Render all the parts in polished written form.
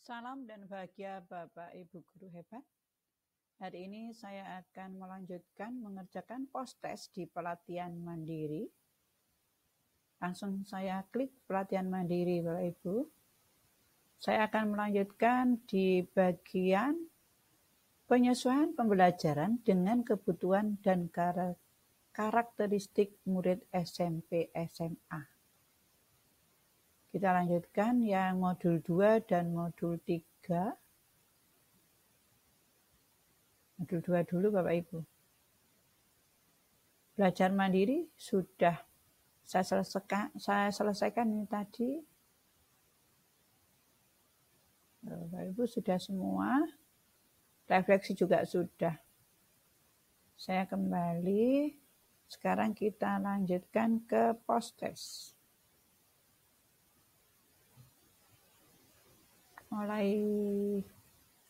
Salam dan bahagia Bapak Ibu Guru hebat. Hari ini saya akan melanjutkan mengerjakan post-test di pelatihan mandiri. Langsung saya klik pelatihan mandiri Bapak Ibu. Saya akan melanjutkan di bagian penyesuaian pembelajaran dengan kebutuhan dan karakteristik murid SMP SMA. Kita lanjutkan yang modul 2 dan modul 3. Modul 2 dulu Bapak Ibu. Belajar mandiri sudah saya selesaikan ini tadi. Bapak Ibu sudah semua. Refleksi juga sudah. Saya kembali. Sekarang kita lanjutkan ke post-test. Mulai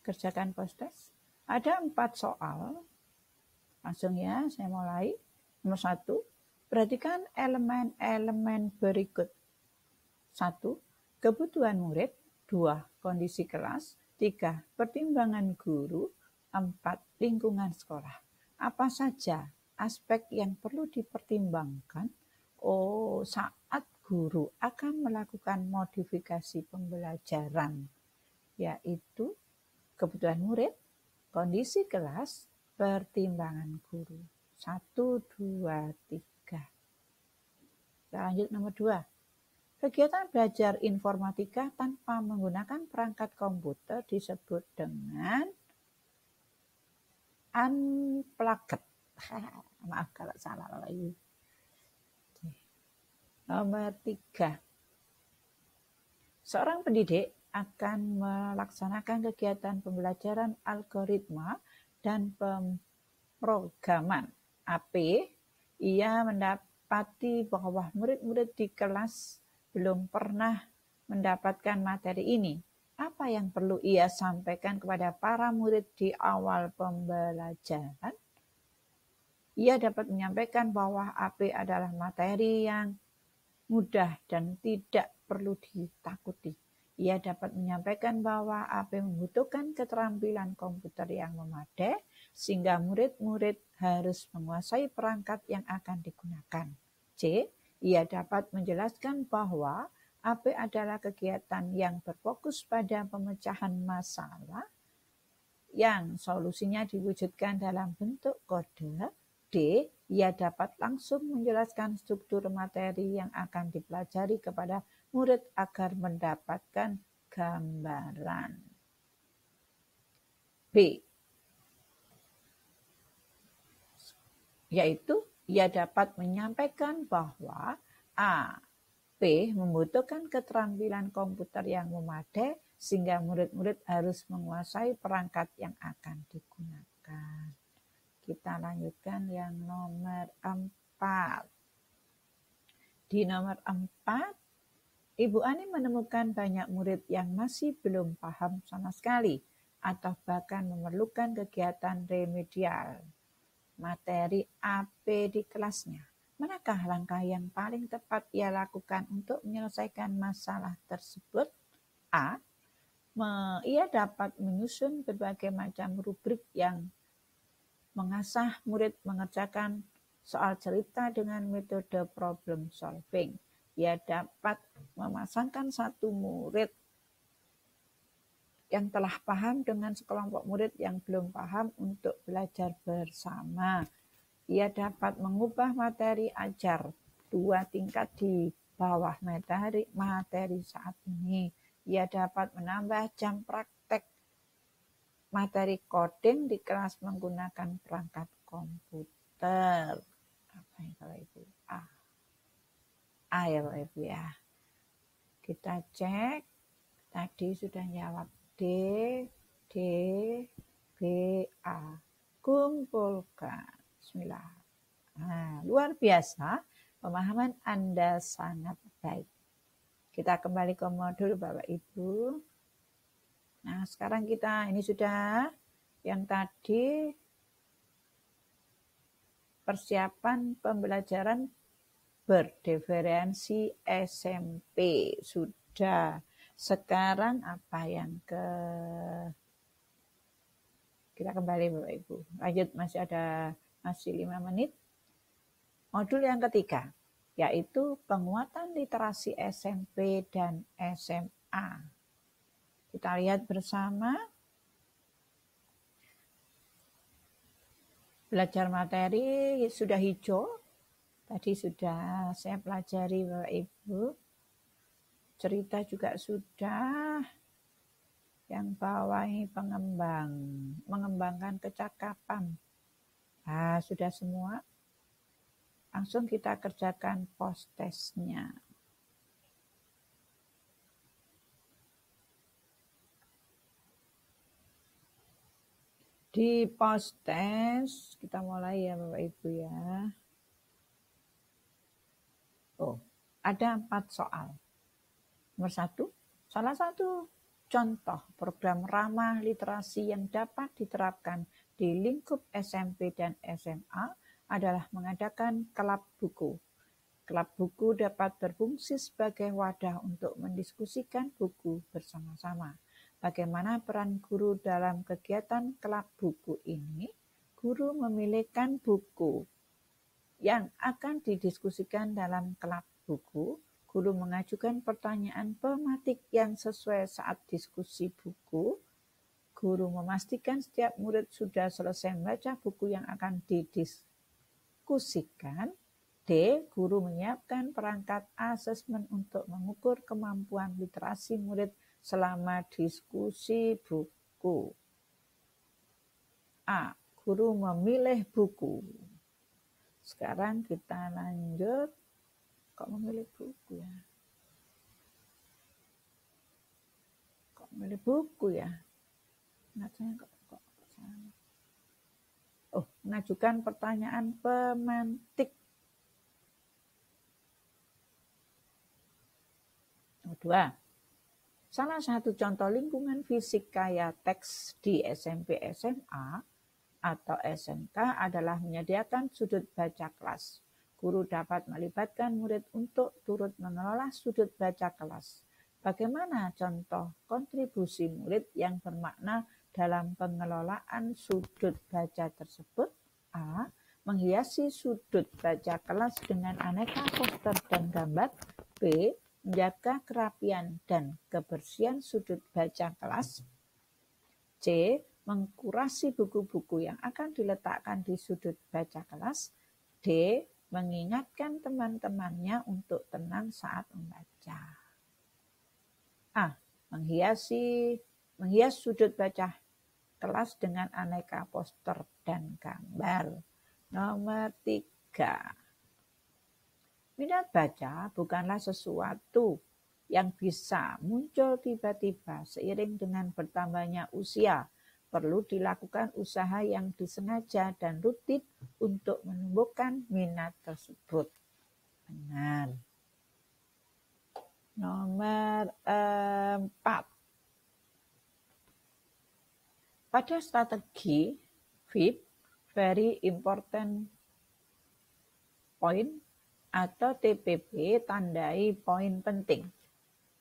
kerjakan post-test. Ada 4 soal. Langsung ya, saya mulai. Nomor 1, perhatikan elemen-elemen berikut. 1. Kebutuhan murid. 2. Kondisi kelas. 3. Pertimbangan guru. 4. Lingkungan sekolah. Apa saja aspek yang perlu dipertimbangkan saat guru akan melakukan modifikasi pembelajaran, yaitu kebutuhan murid, kondisi kelas, pertimbangan guru. 1, 2, 3. Kita lanjut nomor 2. Kegiatan belajar informatika tanpa menggunakan perangkat komputer disebut dengan unplugged. Maaf kalau salah Bapak Ibu. Nomor 3. Seorang pendidik akan melaksanakan kegiatan pembelajaran algoritma dan pemrograman AP. Ia mendapati bahwa murid-murid di kelas belum pernah mendapatkan materi ini. Apa yang perlu ia sampaikan kepada para murid di awal pembelajaran? Ia dapat menyampaikan bahwa AP adalah materi yang mudah dan tidak perlu ditakuti. Ia dapat menyampaikan bahwa AP membutuhkan keterampilan komputer yang memadai sehingga murid-murid harus menguasai perangkat yang akan digunakan. C. Ia dapat menjelaskan bahwa AP adalah kegiatan yang berfokus pada pemecahan masalah yang solusinya diwujudkan dalam bentuk kode. D. Ia dapat langsung menjelaskan struktur materi yang akan dipelajari kepada murid agar mendapatkan gambaran. B. Yaitu ia dapat menyampaikan bahwa AP membutuhkan keterampilan komputer yang memadai sehingga murid-murid harus menguasai perangkat yang akan digunakan. Kita lanjutkan yang nomor 4. Di nomor 4, Ibu Ani menemukan banyak murid yang masih belum paham sama sekali atau bahkan memerlukan kegiatan remedial materi AP di kelasnya. Manakah langkah yang paling tepat ia lakukan untuk menyelesaikan masalah tersebut? A. Ia dapat menyusun berbagai macam rubrik yang mengasah murid mengerjakan soal cerita dengan metode problem solving. Ia dapat memasangkan satu murid yang telah paham dengan sekelompok murid yang belum paham untuk belajar bersama. Ia dapat mengubah materi ajar 2 tingkat di bawah materi saat ini. Ia dapat menambah jam praktek materi coding di kelas menggunakan perangkat komputer. Apa yang Bapak Ibu? A ya Bapak Ibu ya. Kita cek. Tadi sudah jawab D, B, A. Kumpulkan. Bismillah. Nah, luar biasa. Pemahaman Anda sangat baik. Kita kembali ke modul Bapak Ibu. Nah, sekarang ini sudah yang tadi persiapan pembelajaran berdiferensi SMP. Sudah. Sekarang apa yang kita kembali Bapak Ibu. Lanjut, masih 5 menit. Modul yang ketiga, yaitu penguatan literasi SMP dan SMA. Kita lihat bersama. Belajar materi sudah hijau. Tadi sudah saya pelajari Bapak Ibu. Cerita juga sudah. Yang bawah ini mengembangkan kecakapan. Nah, sudah semua. Langsung kita kerjakan post testnya. Di post test, kita mulai ya Bapak Ibu ya. Ada 4 soal. Nomor 1, salah satu contoh program ramah literasi yang dapat diterapkan di lingkup SMP dan SMA adalah mengadakan klub buku. Klub buku dapat berfungsi sebagai wadah untuk mendiskusikan buku bersama-sama. Bagaimana peran guru dalam kegiatan klub buku ini? Guru memilihkan buku yang akan didiskusikan dalam klub buku. Guru mengajukan pertanyaan pematik yang sesuai saat diskusi buku. Guru memastikan setiap murid sudah selesai membaca buku yang akan didiskusikan. D. Guru menyiapkan perangkat asesmen untuk mengukur kemampuan literasi murid selama diskusi buku. A. Guru memilih buku. Sekarang kita lanjut. Kok memilih buku ya? Kok memilih buku ya? Mengajukan pertanyaan pemantik. Nomor 2. Salah satu contoh lingkungan fisik kaya teks di SMP SMA atau SMK adalah menyediakan sudut baca kelas. Guru dapat melibatkan murid untuk turut mengelola sudut baca kelas. Bagaimana contoh kontribusi murid yang bermakna dalam pengelolaan sudut baca tersebut? A. Menghiasi sudut baca kelas dengan aneka poster dan gambar. B. Menjaga kerapian dan kebersihan sudut baca kelas. C. Mengkurasi buku-buku yang akan diletakkan di sudut baca kelas. D. Mengingatkan teman-temannya untuk tenang saat membaca. A. Menghias sudut baca kelas dengan aneka poster dan gambar. Nomor 3. Minat baca bukanlah sesuatu yang bisa muncul tiba-tiba seiring dengan bertambahnya usia. Perlu dilakukan usaha yang disengaja dan rutin untuk menumbuhkan minat tersebut. Benar. Nomor 4. Pada strategi VIP, Very Important Point atau TPP, tandai poin penting.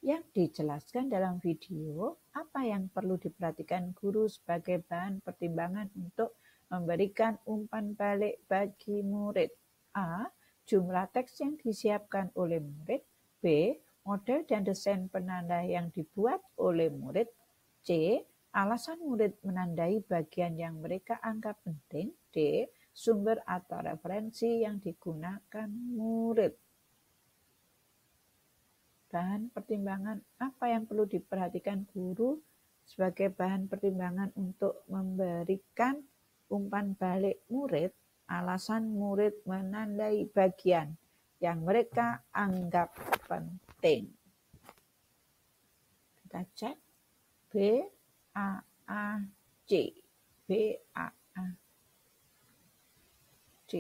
Yang dijelaskan dalam video, apa yang perlu diperhatikan guru sebagai bahan pertimbangan untuk memberikan umpan balik bagi murid. A. Jumlah teks yang disiapkan oleh murid. B. Model dan desain penanda yang dibuat oleh murid. C. Alasan murid menandai bagian yang mereka anggap penting. D. Sumber atau referensi yang digunakan murid. Bahan pertimbangan apa yang perlu diperhatikan guru sebagai bahan pertimbangan untuk memberikan umpan balik murid? Alasan murid menandai bagian yang mereka anggap penting. Kita cek. B, A, A, C. B, A, A, C.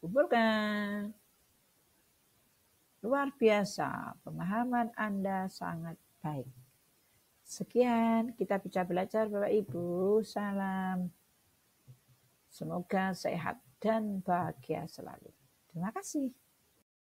Kumpulkan. Luar biasa, pemahaman Anda sangat baik. Sekian kita bisa belajar Bapak Ibu. Salam. Semoga sehat. dan bahagia selalu. Terima kasih.